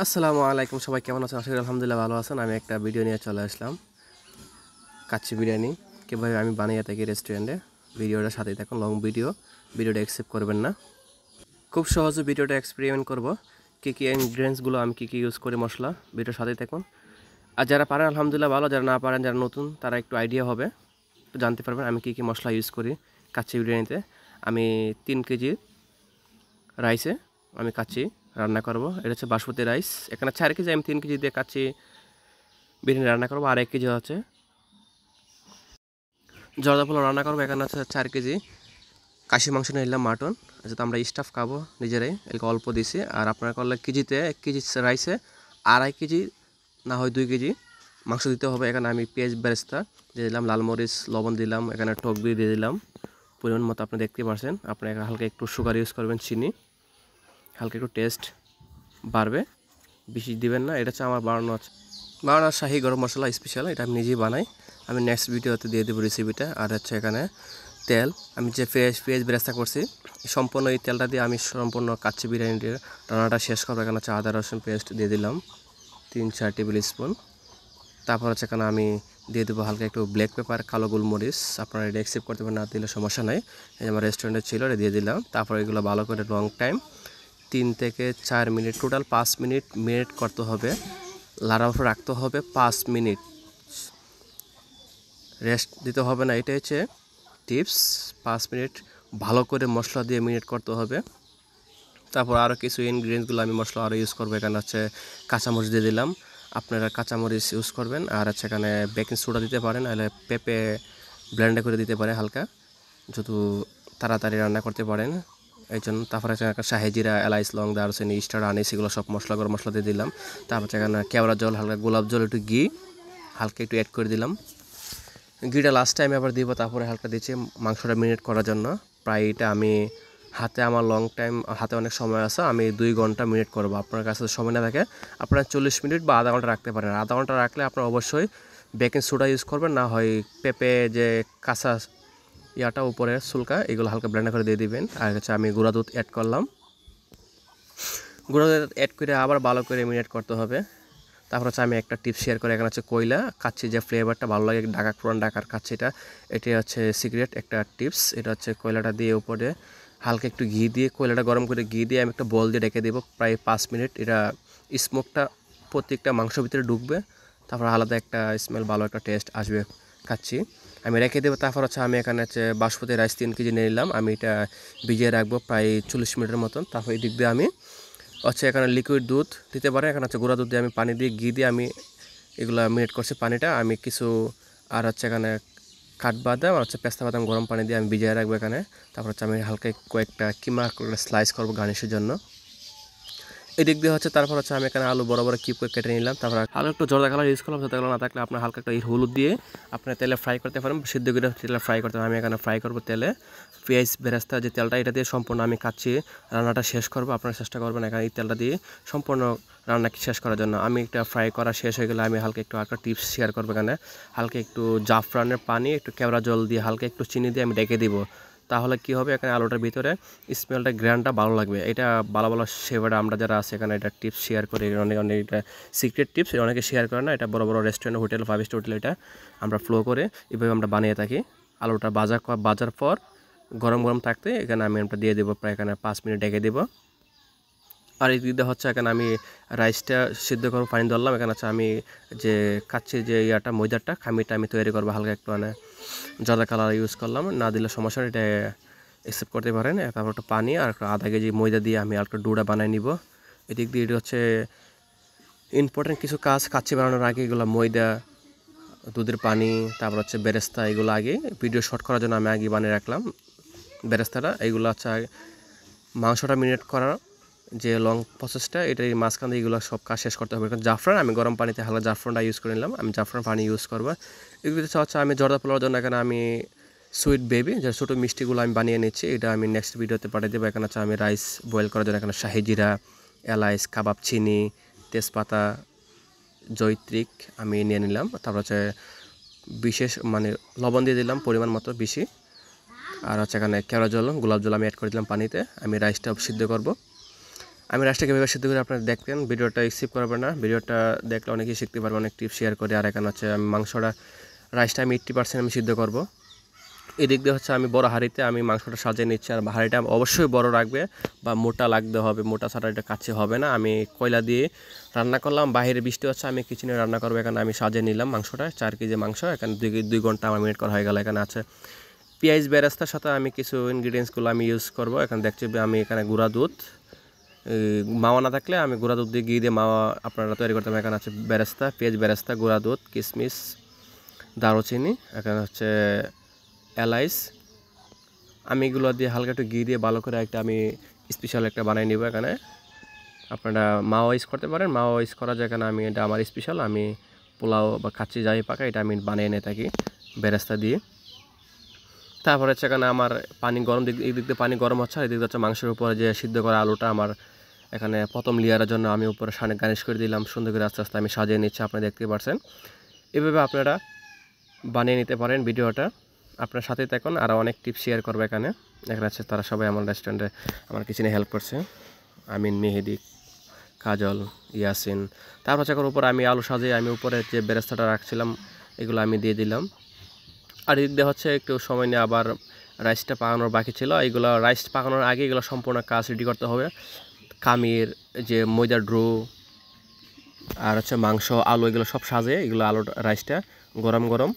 আসসালামু আলাইকুম, সবাই কেমন আছেন? আশা করি আলহামদুলিল্লাহ ভালো আছেন। আমি একটা ভিডিও নিয়ে চলে আসলাম, কাচ্চি বিরিয়ানি কীভাবে আমি বানিয়ে থাকি রেস্টুরেন্টে। ভিডিওটার সাথেই থাকুন, লং ভিডিওটা অ্যাকসেপ্ট করবেন না। খুব সহজে ভিডিওটা এক্সপেরিমেন্ট করব, কী কী ইনগ্রিডিয়েন্টসগুলো আমি কী ইউজ করি মশলা, ভিডিওর সাথেই থাকুন। আর যারা পারেন আলহামদুলিল্লাহ ভালো, যারা না পারেন, যারা নতুন, তারা একটু আইডিয়া হবে, একটু জানতে পারবেন আমি কী মশলা ইউজ করি কাচ্চি বিরিয়ানিতে। আমি 3 কেজি রাইসে আমি কাচ্চি রান্না করব। এটা হচ্ছে বাসমতি রাইস। এখানে 4 কেজি, আমি 3 কেজি দিয়ে কাচ্চি বিরিয়ানি রান্না করবো। আর 1 কেজি হচ্ছে জর্দা পোলাও রান্না করবো। এখানে হচ্ছে 4 কেজি কাশি মাংস নিয়ে নিলাম, মাটন। যেহেতু আমরা স্টাফ খাবো নিজেরাই, এলাকা অল্প দিছি। আর আপনার করলে কেজিতে 1 কেজি রাইসে 2.5 কেজি না হয় 2 কেজি মাংস দিতে হবে। এখানে আমি পেঁয়াজ বেরেস্তা দিয়ে দিলাম, লাল মরিচ লবণ দিলাম, এখানে টক দই দিয়ে দিলাম পরিমাণ মতো। আপনি দেখতে পাচ্ছেন, আপনি হালকা একটু সুগার ইউজ করবেন, চিনি, হালকা একটু টেস্ট বাড়বে, বেশি দিবেন না। এটা হচ্ছে আমার বানানোর শাহি গরম মশলা স্পেশাল, এটা আমি নিজেই বানাই। আমি নেক্সট ভিডিওতে দিয়ে দেবো রেসিপিটা। আর হচ্ছে এখানে তেল, আমি যে পেঁয়াজ বেরেস্তা করছি, সম্পূর্ণ এই তেলটা দিয়ে আমি সম্পূর্ণ কাচ্চি বিরিয়ানির রান্নাটা শেষ করবো। এখানে হচ্ছে আদা রসুন পেস্ট দিয়ে দিলাম 3-4 টেবিল স্পুন। তারপর হচ্ছে এখানে আমি দিয়ে দেবো হালকা একটু ব্ল্যাক পেপার, কালো গোলমরিচ। আপনারা এটা অ্যাকসেপ্ট করতে পারেন, না দিলে সমস্যা নাই। এই আমার রেস্টুরেন্টে ছিল, এটা দিয়ে দিলাম। তারপর এগুলো ভালো করে লং টাইম 3 থেকে 4 মিনিট, টোটাল 5 মিনিট করতে হবে। লাড়াও রাখতে হবে 5 মিনিট, রেস্ট দিতে হবে না। এটা হচ্ছে টিপস। 5 মিনিট ভালো করে মশলা দিয়ে মিনিট করতে হবে। তারপর আরও কিছু ইনগ্রিডিয়েন্টসগুলো আমি মশলা আরও ইউজ করবো। এখানে হচ্ছে কাঁচামরিচ দিয়ে দিলাম, আপনারা কাঁচামরিচ ইউজ করবেন। আর হচ্ছে এখানে বেকিং সোডা দিতে পারেন, নাহলে পেঁপে ব্লেন্ডে করে দিতে পারেন হালকা, যেহেতু তাড়াতাড়ি রান্না করতে পারেন এই জন্য। তারপরে শাহি জিরা, এলাইচ, লং, দারচিনি, স্টার, আনিস, এগুলো সব গরম মশলা দিয়ে দিলাম। তারপর এখানে কেওড়া জল, হালকা গোলাপ জল, একটু ঘি হালকা একটু অ্যাড করে দিলাম। ঘিটা লাস্ট টাইমে আবার দিব। তারপরে হালকা দিচ্ছি মাংসটা মিনিট করার জন্য। প্রায় এটা আমি হাতে, আমার লং টাইম, হাতে অনেক সময় আছে, আমি 2 ঘন্টা মিনিট করবো। আপনার কাছে সময় না থাকে, আপনারা 40 মিনিট বা আধা ঘন্টা রাখতে পারেন। আধা ঘন্টা রাখলে আপনার অবশ্যই বেকিং সোডা ইউজ করবেন, না হয় পেঁপে যে কাঁচা ইয়াটা উপরে সুলকা, এগুলো হালকা ব্লেন্ড করে দিয়ে দিবেন। আর হচ্ছে আমি গুঁড়া দুধ অ্যাড করলাম। গুঁড়া দুধ অ্যাড করে আবার ভালো করে মিনিট করতে হবে। তারপর হচ্ছে আমি একটা টিপস শেয়ার করি। এখানে হচ্ছে কয়লা কাচ্চি, যে ফ্লেভারটা ভালো লাগে পুরান ঢাকার কাচ্চিটা, এটি হচ্ছে সিক্রেট একটা টিপস। এটা হচ্ছে কয়লাটা দিয়ে উপরে হালকা একটু ঘি দিয়ে, কয়লাটা গরম করে ঘি দিয়ে আমি একটা বল দিয়ে রেখে দেবো প্রায় 5 মিনিট। এটা স্মোকটা প্রত্যেকটা মাংসের ভিতরে ঢুকবে, তারপর আলাদা একটা স্মেল, ভালো একটা টেস্ট আসবে কাচ্চি। আমি রেখে দেবো। তারপর হচ্ছে আমি এখানে হচ্ছে বাসমতি রাইস 3 কেজি নিয়ে নিলাম। আমি এটা ভিজিয়ে রাখবো প্রায় 40 মিনিটের মতন। তারপর এই দিক দিয়ে আমি হচ্ছে এখানে লিকুইড দুধ দিতে পারে। এখানে হচ্ছে গুঁড়া দুধ দিয়ে আমি পানি দিয়ে, ঘি দিয়ে আমি এগুলো মিনিট করছি পানিটা। আমি কিছু আর হচ্ছে এখানে কাঠবাদাম আর হচ্ছে পেস্তা বাদাম গরম পানি দিয়ে আমি ভিজিয়ে রাখবো এখানে। তারপর হচ্ছে আমি হালকা কয়েকটা কিমা করে স্লাইস করবো গার্নিশের জন্য। এদিক দিয়ে হচ্ছে তারপর হচ্ছে আমি এখানে আলু বড় বড় কিউব করে কেটে নিলাম। তারপর হালকা একটু জর্দা কালার ইউজ করলাম। জর্দা কালার না থাকলে আপনার হালকা একটা হলুদ দিয়ে আপনার তেলে ফ্রাই করতে পারেন, সিদ্ধ করে তেলে ফ্রাই করতে পারেন। আমি এখানে ফ্রাই করবো তেলে। পেঁয়াজ বেরেস্তা যে তেলটা, এটা দিয়ে সম্পূর্ণ আমি কাচ্চি রান্নাটা শেষ করবো। আপনারা চেষ্টা করবেন এখানে এই তেলটা দিয়ে সম্পূর্ণ রান্না শেষ করার জন্য। আমি একটা ফ্রাই করা শেষ হয়ে গেলে আমি হালকা একটু একটা টিপস শেয়ার করবো। এখানে হালকা একটু জাফরানের পানি, একটু কেওড়া জল দিয়ে, হালকা একটু চিনি দিয়ে আমি ডেকে দিব। তাহলে কি হবে, এখানে আলুটার ভিতরে স্মেলটা, গ্রানটা ভালো লাগবে। এটা ভালো ভালো শেফাররা আমরা যারা আছে এখানে এটা টিপস শেয়ার করি, অনেক এটা সিক্রেট টিপস, অনেকে শেয়ার করে না। এটা বড় বড় রেস্টুরেন্ট, হোটেল, 5 স্টার হোটেল এটা আমরা ফ্লো করে এভাবে আমরা বানিয়ে থাকি। আলুটা বাজার পর গরম গরম থাকতে এখানে আমি এটা দিয়ে দেবো, প্রায় এখানে 5 মিনিট ডেকে দেবো। আর এই দিকটা হচ্ছে এখানে আমি রাইসটা সিদ্ধ করবো, পানি ধরলাম। এখানে হচ্ছে আমি যে কাচ্ছি যে ইয়াটা ময়দাটা খামিরটা আমি তৈরি করবো, হালকা একটু মানে জর্দা কালার ইউজ করলাম, না দিলে সমস্যা নেই, এটা অ্যাকসেপ্ট করতে পারেন। তারপর একটা পানি আর আধা কেজি ময়দা দিয়ে আমি একটা ডুডা বানিয়ে নিব। এদিক দিয়ে এটা হচ্ছে ইম্পর্টেন্ট কিছু কাজ কাচ্চি বানানোর আগে, এগুলো ময়দা, দুধের পানি, তারপর হচ্ছে বেরেস্তা, এগুলো আগে ভিডিও শর্ট করার জন্য আমি আগে বানিয়ে রাখলাম বেরেস্তাটা। এইগুলো হচ্ছে মাংসটা মিনিট করার যে লং প্রসেসটা, এটাই মাঝখান দিয়ে এগুলো সব কাজ শেষ করতে হবে। কারণ জাফরান আমি গরম পানিতে হালকা জাফরানটা ইউজ করে নিলাম, আমি জাফরান পানি ইউজ করবো। এগুলো হচ্ছে আমি জর্দা পোলাওর জন্য এখানে আমি সুইট বেবি যে ছোটো মিষ্টিগুলো আমি বানিয়ে নিচ্ছি, এটা আমি নেক্সট ভিডিওতে পাঠিয়ে দেবো। এখানে হচ্ছে আমি রাইস বয়েল করার জন্য এখানে শাহি জিরা, এলাইচ, কাবাব চিনি, তেজপাতা, জৈত্রিক আমি নিয়ে নিলাম। তারপর হচ্ছে বিশেষ মানে লবণ দিয়ে দিলাম পরিমাণ মতো বেশি। আর হচ্ছে এখানে কেওড়া জল, গোলাপ জল আমি অ্যাড করে দিলাম পানিতে। আমি রাইসটা সিদ্ধ করব। আমি রাইসটা কীভাবে সিদ্ধ করে আপনারা দেখতেন, ভিডিওটা স্কিপ করবেন না, ভিডিওটা দেখলে অনেকেই শিখতে পারবে, অনেক টিপস শেয়ার করে। আর এখানে হচ্ছে আমি রাইসটা আমি 80% আমি সিদ্ধ করব। এদিক দিয়ে হচ্ছে আমি বড় হাঁড়িতে আমি মাংসটা সাজিয়ে নিচ্ছি। আর হাঁড়িটা অবশ্যই বড় রাখবে বা মোটা লাগতে হবে, মোটা ছাড়া এটা কাছে হবে না। আমি কয়লা দিয়ে রান্না করলাম, বাইরে বৃষ্টি হচ্ছে, আমি কিচেনে রান্না করবো। এখানে আমি সাজিয়ে নিলাম মাংসটা, 4 কেজি মাংস। এখানে 2 ঘন্টা আমার মিনিট করা হয়ে গেল। এখানে আছে পেঁয়াজ বেরেস্তার সাথে আমি কিছু ইনগ্রিডিয়েন্টসগুলো আমি ইউজ করব। এখানে দেখছি আমি এখানে গুঁড়া দুধ, মাওয়া না থাকলে আমি গুঁড়া দুধ দিয়ে ঘি দিয়ে মাওয়া আপনারা তৈরি করতে হবে। এখানে আছে বেরেস্তা, পেঁয়াজ বেরেস্তা, গুঁড়া দুধ, কিশমিশ, দারুচিনি, এখানে হচ্ছে এলাইচ। আমি এগুলো দিয়ে হালকা একটু ঘি দিয়ে ভালো করে আমি স্পেশাল একটা বানিয়ে নিব। এখানে আপনারা মাওয়া ইউজ করতে পারেন, মাওয়া ইউজ করা যায়। এখানে আমি এটা আমার স্পেশাল, আমি পোলাও বা কাচ্চি যাই পাকা এটা আমি বানিয়ে নিয়ে থাকি বেরেস্তা দিয়ে। তারপরে হচ্ছে এখানে আমার পানি গরম, এই দিক দিয়ে পানি গরম হচ্ছে, আর এদিক হচ্ছে মাংসের উপরে যে সিদ্ধ করা আলুটা আমার এখানে প্রথম লেয়ারের জন্য আমি উপরে সামনে গার্নিশ করে দিলাম। সুন্দর করে আস্তে আস্তে আমি সাজিয়ে নিচ্ছি, আপনারা দেখতে পাচ্ছেন। এভাবে আপনারা বানিয়ে নিতে পারেন। ভিডিওটা আপনার সাথে থাকুন, আরও অনেক টিপস শেয়ার করবে। এখানে আছে তারা সবাই আমার রেস্টুরেন্টে আমার কিচেনে হেল্প করছে, আমিন, মেহেদি, কাজল, ইয়াসিন। তারপর হচ্ছে উপরে আমি আলু সাজিয়ে আমি উপরে যে বেরেস্তাটা রাখছিলাম এগুলো আমি দিয়ে দিলাম। আর এদিক দিয়ে হচ্ছে একটু সময় নিয়ে আবার রাইসটা পাকানোর বাকি ছিল। এইগুলো রাইস পাকানোর আগে এগুলো সম্পূর্ণ কাজ রেডি করতে হবে। কামির যে ময়দার ড্রো আর হচ্ছে মাংস, আলু, এগুলো সব সাজিয়ে এগুলো রাইসটা গরম গরম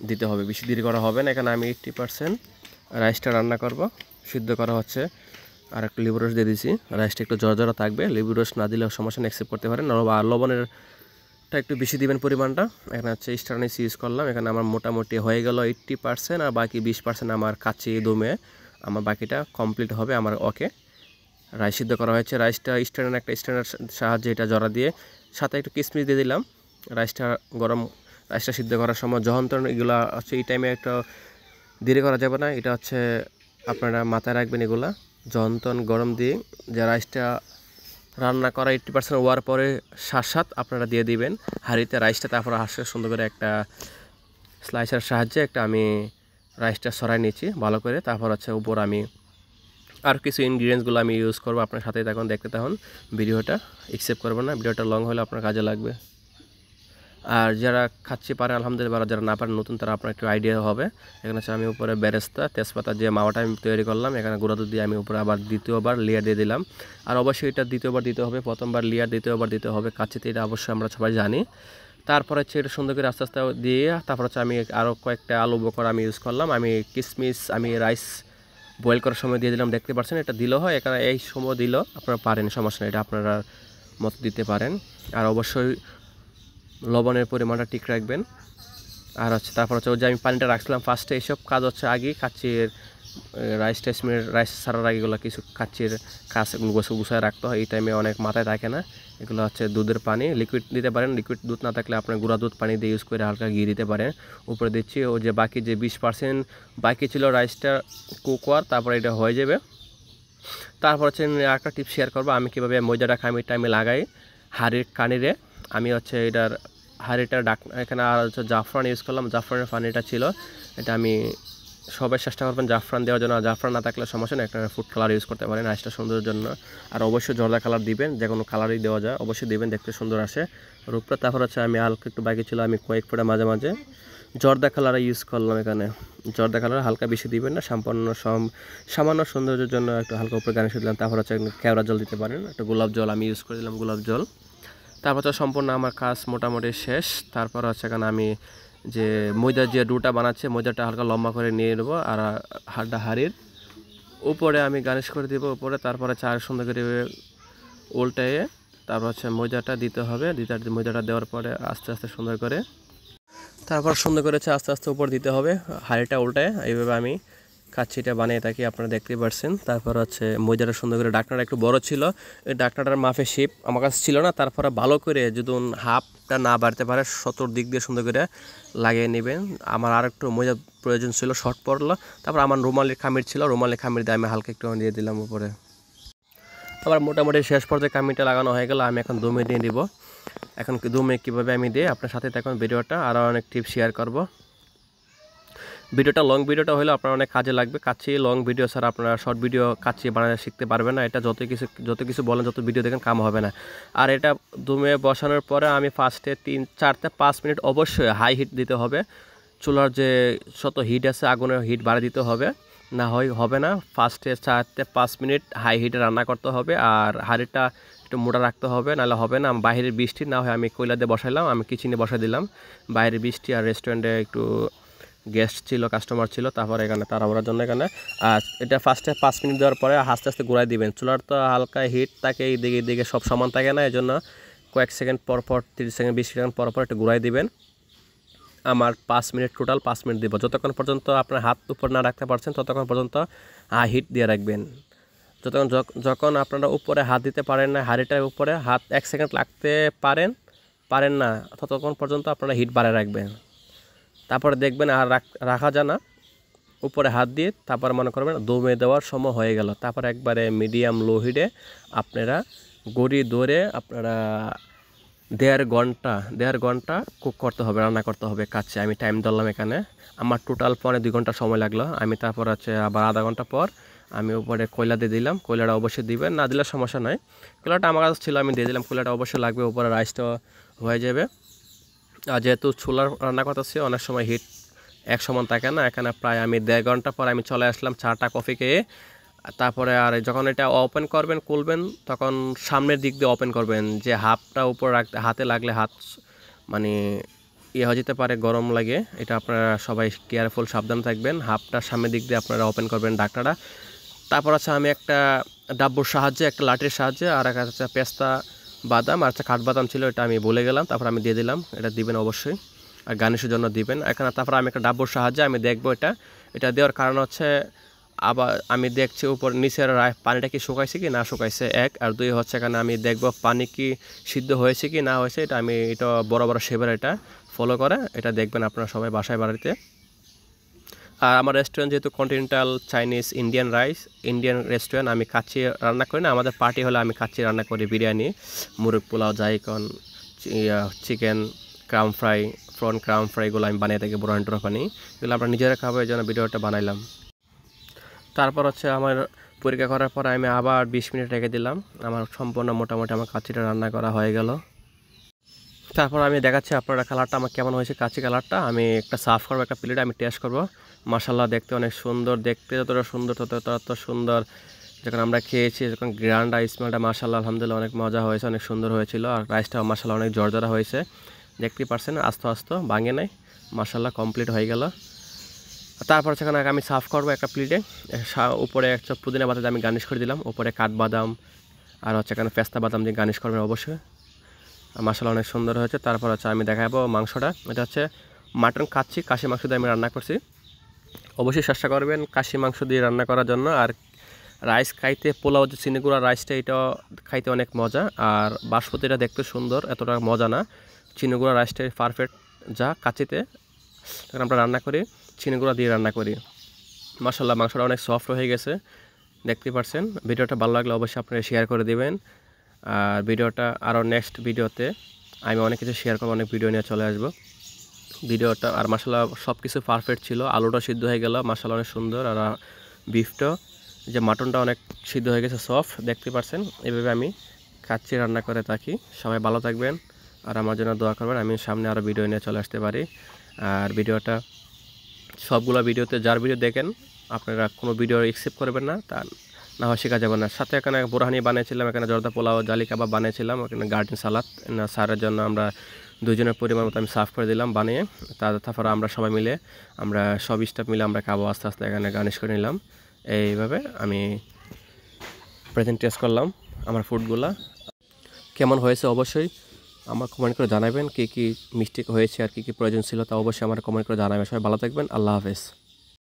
দিতে হবে, বেশি দেরি করা হবে না। এখানে আমি 80% রাইসটা রান্না করব, সিদ্ধ করা হচ্ছে। আর একটু লেবু রস দিয়ে দিয়েছি, রাইসটা একটু জড়া থাকবে। লেবু রস না দিলেও সমস্যা নেই, অ্যাকসেপ্ট করতে পারেন। আর লবণেরটা একটু বেশি দিবেন পরিমাণটা। এখানে হচ্ছে স্টার আনিস ইউজ করলাম। এখানে আমার মোটামুটি হয়ে গেল 80%, আর বাকি 20% আমার কাচ্চি দমে আমার বাকিটা কমপ্লিট হবে আমার। ওকে, রাইস সিদ্ধ করা হয়েছে। রাইসটা একটা স্ট্যান্ডার সাহায্যে এটা জড়া দিয়ে সাথে একটু কিশমিশ দিয়ে দিলাম। রাইসটা সিদ্ধ করার সময় যখন এগুলো হচ্ছে এই টাইমে একটা দেরি করা যাবে না, এটা হচ্ছে আপনারা মাথায় রাখবেন। এগুলা যখন গরম দিয়ে যে রাইসটা রান্না করা 80% হওয়ার পরে সাত আপনারা দিয়ে দিবেন হাঁড়িতে রাইসটা। তারপর হাঁসের সুন্দর করে একটা স্লাইসার সাহায্যে আমি রাইসটা সরাই নিচ্ছি ভালো করে। তারপর হচ্ছে উপর আমি আর কিছু ইনগ্রিডিয়েন্টসগুলো আমি ইউজ করবো। আপনার সাথে তখন দেখতে থাকুন, ভিডিওটা অ্যাকসেপ্ট করবেন না, ভিডিওটা লং হলে আপনার কাজে লাগবে। আর যারা খাচ্ছি পারে আলহামদুলিল্লাহ, যারা না পারেন নতুন, তারা আপনার একটু আইডিয়া হবে। এখানে হচ্ছে আমি উপরে বেরেস্তা, তেজপাতা যে মাওয়াটা আমি তৈরি করলাম, এখানে গুঁড়া দুধ দিয়ে আমি উপরে আবার দ্বিতীয়বার লেয়ার দিয়ে দিলাম। আর অবশ্যই এটা দ্বিতীয়বার দিতে হবে, প্রথমবার লেয়ার, দ্বিতীয়বার দিতে হবে কাচ্চিতে, এটা অবশ্যই আমরা সবাই জানি। তারপরে হচ্ছে এটা সুন্দর করে আস্তে আস্তে দিয়ে তারপর হচ্ছে আমি আরও কয়েকটা আলু বকর আমি ইউজ করলাম। আমি কিশমিশ আমি রাইস বয়েল করার সময় দিয়ে দিলাম, দেখতে পাচ্ছেন। এটা দিলেও হয়, এখানে এই সময় দিলেও আপনারা পারেন, সমস্যা নেই, এটা আপনারা মত দিতে পারেন। আর অবশ্যই লবণের পরিমাণটা ঠিক রাখবেন। আর হচ্ছে তারপর হচ্ছে যে আমি পানিটা রাখছিলাম ফার্স্টে, এইসব কাজ হচ্ছে আগে কাচ্চির রাইস ছাড়ার আগে এগুলো কিছু কাচ্চির কাজ গুছায় রাখতে হয়। এই টাইমে অনেক মাথায় থাকে না। এগুলো হচ্ছে দুধের পানি, লিকুইড দিতে পারেন। লিকুইড দুধ না থাকলে আপনার গুঁড়া দুধ পানি দিয়ে ইউজ করে হালকা ঘি দিতে পারেন। উপরে দিচ্ছি ও যে বাকি যে 20% বাকি ছিল রাইসটা কুক হওয়ার, তারপরে এটা হয়ে যাবে। তারপর হচ্ছে একটা টিপ শেয়ার করবো আমি কীভাবে ময়দাটা খামিরটা আমি লাগাই হাঁড়ির কানিরে। আমি হচ্ছে এটার হাঁড়িটার এখানে আর হচ্ছে জাফরান ইউজ করলাম, জাফরানের পানিটা ছিল। এটা আমি সবাই চেষ্টা করবেন জাফরান দেওয়ার জন্য। জাফরান না থাকলে সমস্যা নেই, একটা ফুড কালার ইউজ করতে পারেন রাইসটা সুন্দরের জন্য। আর অবশ্যই জর্দা কালার দিবেন, যে কোনো কালারই দেওয়া যায়, অবশ্যই দিবেন, দেখতে সুন্দর আসে রূপটা। তারপর হচ্ছে আমি হালকা একটু বাকি ছিল, আমি কয়েক ফোঁটা মাঝে মাঝে জর্দা কালার ইউজ করলাম। এখানে জর্দা কালার হালকা বেশি দিবেন না, সামান্য সৌন্দর্যের জন্য একটু হালকা উপরে গার্নিশ দিলাম। তারপর হচ্ছে কেওড়া জল দিতে পারেন, একটু গোলাপ জল আমি ইউজ করে দিলাম, গোলাপ জল। তারপর হচ্ছে সম্পূর্ণ আমার কাজ মোটামুটি শেষ। তারপর হচ্ছে এখানে আমি যে ময়দার যে ডোটা বানাচ্ছে, ময়দাটা হালকা লম্বা করে নিয়ে নেবো আর হাঁড়ির উপরে আমি গার্নিশ করে দেবো উপরে। তারপরে চার সুন্দর করে উল্টায়ে তারপর হচ্ছে ময়দাটা দিতে হবে। ময়দাটা দেওয়ার পরে আস্তে আস্তে সুন্দর করে তারপর সুন্দর করে আস্তে আস্তে উপর দিতে হবে হাঁড়িটা উল্টায়। এইভাবে আমি কাচ্চিটা বানিয়ে থাকি, আপনারা দেখতে পাচ্ছেন। তারপর হচ্ছে ময়দাটা সুন্দর করে, ডাকনাটা একটু বড় ছিল, এই ডাকনাটার মাপে শেপ আমার কাছে ছিল না। তারপরে ভালো করে যদি হাফটা না বাড়তে পারে দিক দিয়ে সুন্দর করে লাগিয়ে নেবেন। আমার আর একটু ময়দা প্রয়োজন ছিল, শর্ট পড়লো। তারপর আমার রুমালি খামির ছিল, রুমালি খামির দিয়ে আমি হালকা একটু দিয়ে দিলাম উপরে। আবার মোটামুটি শেষ পর্যায়ে কামিটা লাগানো হয়ে গেল। আমি এখন দমে দিয়ে দিব। এখন দমে কীভাবে আমি দিই আপনার সাথে এখন ভিডিওটা আরও অনেক টিপস শেয়ার করব। ভিডিওটা লং ভিডিওটা হলে আপনার অনেক কাজে লাগবে। কাচ্চি লং ভিডিও ছাড়া আপনারা শর্ট ভিডিও কাচ্চি বানাতে শিখতে পারবেন না। এটা যত কিছু বলেন, যত ভিডিও দেখেন কাম হবে না। আর এটা দমে বসানোর পরে আমি ফার্স্টে 3-4 থেকে 5 মিনিট অবশ্যই হাই হিট দিতে হবে। চুলার যে শত হিট আছে আগুনের হিট বাড়িয়ে দিতে হবে, না হয় হবে না। ফার্স্টে 4 থেকে 5 মিনিট হাই হিটে রান্না করতে হবে। আর হাঁড়িটা একটু মোটা রাখতে হবে, নাহলে হবে না। বাইরের বৃষ্টি না হয় আমি কয়লা দিয়ে বসাইলাম, আমি কিচেনে বসাই দিলাম। বাইরের বৃষ্টি আর রেস্টুরেন্টে একটু গেস্ট ছিল, কাস্টমার ছিল, তারপরে এখানে তাড়াহুড়ার জন্য এখানে। আর এটা ফার্স্টে 5 মিনিট দেওয়ার পরে আস্তে আস্তে ঘুরাই দিবেন। চুলার তো হালকা হিট থাকে, এইদিকে সব সমান থাকে না, এই জন্য কয়েক সেকেন্ড পর 30 সেকেন্ড 20 সেকেন্ড পর একটু ঘুরাই দিবেন। আমার 5 মিনিট, টোটাল 5 মিনিট দিব। যতক্ষণ পর্যন্ত আপনার হাত উপর না রাখতে পারছেন ততক্ষণ পর্যন্ত হিট দিয়ে রাখবেন। যখন আপনারা উপরে হাত দিতে পারেন না, হাঁড়িটার উপরে হাত 1 সেকেন্ড লাগতে পারেন না, ততক্ষণ পর্যন্ত আপনারা হিট বাড়ায় রাখবেন। তারপরে দেখবেন আর রাখা যায় না, উপরে হাত দিয়ে তারপর মনে করবেন দমে দেওয়ার সময় হয়ে গেল। তারপর একবারে মিডিয়াম লো হিটে আপনারা গড়ি ধরে আপনারা 1.5 ঘন্টা কুক করতে হবে, রান্না করতে হবে কাচ্চি। আমি টাইম ধরলাম এখানে, আমার টোটাল 2.5 ঘন্টা সময় লাগলো। আমি তারপর আবার আধা ঘন্টা পর আমি উপরে কয়লা দিয়ে দিলাম। কয়লাটা অবশ্যই দিবেন, না দিলে সমস্যা নয়। কয়লাটা আমার কাছে ছিল, আমি দিয়ে দিলাম। কয়লাটা অবশ্যই লাগবে, উপরে রাইসটা হয়ে যাবে। আর যেহেতু চুলার রান্না করতেছি অনেক সময় হিট এক সমান থাকে না, এখানে প্রায় আমি 1.5 ঘন্টা পর আমি চলে আসলাম চাটা কফি খেয়ে। তারপরে আর যখন এটা ওপেন করবেন, খুলবেন, তখন সামনের দিক দিয়ে ওপেন করবেন। যে হাফটা উপর রাখতে, হাতে লাগলে হাত মানে হয়ে যেতে পারে, গরম লাগে। এটা আপনারা সবাই কেয়ারফুল, সাবধান থাকবেন। হাফটা সামনের দিক দিয়ে আপনারা ওপেন করবেন ঢাকনাটা। তারপর আমি একটা ডাব্বুর সাহায্যে, একটা লাঠির সাহায্যে, আর একটা পেস্তা বাদাম আর কাঠবাদাম ছিল, এটা আমি বলে গেলাম। তারপর আমি দিয়ে দিলাম, এটা দিবেন অবশ্যই, আর গার্নিশের জন্য দিবেন এখানে। তারপর আমি একটা ডাব্বুর সাহায্যে আমি দেখবো এটা দেওয়ার কারণ আবার আমি দেখছি উপর নিচের পানিটা কি শুকাইছে কি না শুকাইছে, 1। আর 2 এখানে আমি দেখবো পানি কি সিদ্ধ হয়েছে কি না হয়েছে। এটা বড় বড় শেপের এটা ফলো করে, এটা দেখবেন আপনারা সবাই বাসায় বাড়িতে। আর আমার রেস্টুরেন্ট যেহেতু কন্টিনেন্টাল, চাইনিজ, ইন্ডিয়ান রেস্টুরেন্ট, আমি কাচ্চি রান্না করি না। আমাদের পার্টি হলে আমি কাচ্চি রান্না করি, বিরিয়ানি, মুরগ পোলাও, জাইকন, chicken crown fry, prawn crown fry, এগুলো আমি বানিয়ে থাকি, বোরান টোরাফানি, এগুলো আমরা নিজেরা খাবো, এই জন্য ভিডিওটা বানাইলাম। তারপর আমার পরীক্ষা করার পর আমি আবার 20 মিনিট রেখে দিলাম। আমার সম্পূর্ণ মোটামুটি আমার কাচ্চিটা রান্না করা হয়ে গেল। তারপর আমি দেখাচ্ছি আপনারা কালারটা আমার কেমন হয়েছে। কাচ্চি কালারটা আমি একটা সার্ভ করবো, একটা প্লেটে আমি টেস্ট করবো। মাশাআল্লাহ, দেখতে অনেক সুন্দর, দেখতে যতটা সুন্দর তত সুন্দর। যখন আমরা খেয়েছি, যখন গ্রান্ড স্মেলটা মাশাআল্লাহ আলহামদুলিল্লাহ অনেক মজা হয়েছে, অনেক সুন্দর হয়েছিল। আর রাইসটাও মাশাআল্লাহ অনেক জর্জরা হয়েছে, দেখতেই পারছেন, আস্তে ভাঙে নাই। মাশাআল্লাহ কমপ্লিট হয়ে গেল। তারপর সেখানে আমি সার্ভ করবো একটা প্লেটে। উপরে একটা পুদিনা পাতা আমি গার্নিশ করে দিলাম, উপরে কাঠবাদাম আর এখানে পেস্তা বাদাম দিয়ে গার্নিশ করবেন অবশ্যই। মাশাআল্লাহ অনেক সুন্দর হয়েছে। তারপর আমি দেখাবো মাংসটা। এটা মাটন কাচ্চি, খাসি মাংস দিয়ে আমি রান্না করছি। অবশ্যই চেষ্টা করবেন খাসি মাংস দিয়ে রান্না করার জন্য। আর রাইস খাইতে, পোলাও যে চিনিগুড়া রাইসটা, এটা খাইতে অনেক মজা। আর বাসমতিটা দেখতে সুন্দর, এতটা মজা না। চিনিগুড়া রাইসটাই পারফেক্ট যা কাচ্চিতে যখন আমরা রান্না করি, চিনিগুড়া দিয়ে রান্না করি। মাশাআল্লাহ মাংসটা অনেক সফট হয়ে গেছে, দেখতে পাচ্ছেন। ভিডিওটা ভালো লাগলে অবশ্যই আপনারা শেয়ার করে দিবেন। আর ভিডিওটা আরও নেক্সট ভিডিওতে আমি অনেক কিছু শেয়ার করবো, অনেক ভিডিও নিয়ে চলে আসবো ভিডিওটা। আর মাশাআল্লাহ সব কিছু পারফেক্ট ছিল, আলুটা সিদ্ধ হয়ে গেল মাশাআল্লাহ অনেক সুন্দর। আর বিফটা, যে মাটনটা অনেক সিদ্ধ হয়ে গেছে, সফট, দেখতে পাচ্ছেন। এভাবে আমি কাচ্চি রান্না করে থাকি। সবাই ভালো থাকবেন আর আমার জন্য দোয়া করবেন, আমি সামনে আরও ভিডিও নিয়ে চলে আসতে পারি। আর ভিডিওটা সবগুলো ভিডিওতে, যার ভিডিও দেখেন আপনারা কোনো ভিডিও অ্যাকসেপ্ট করবেন না, তা না হয় শেখা যাবে না। সাথে এখানে বোরহানি বানিয়েছিলাম, এখানে জর্দা পোলাও, জালি কাবাব বানিয়েছিলাম, এখানে গার্ডেন সালাদ স্যারের জন্য আমরা 2 জনের পরিমাণ মতো আমি সার্ভ করে দিলাম বানিয়ে। তারপর আমরা সবাই মিলে, আমরা সব স্টাফ মিলে আমরা খাবো। আস্তে আস্তে এখানে গার্নিশ করে নিলাম। এইভাবে আমি প্রেজেন্ট টেস্ট করলাম আমার ফুডগুলা। কেমন হয়েছে অবশ্যই আমার কমেন্ট করে জানাবেন। কী কী মিস্টেক হয়েছে আর কী কী প্রয়োজন ছিল তা অবশ্যই আমার কমেন্ট করে জানাবেন। সবাই ভালো থাকবেন, আল্লাহ হাফেজ।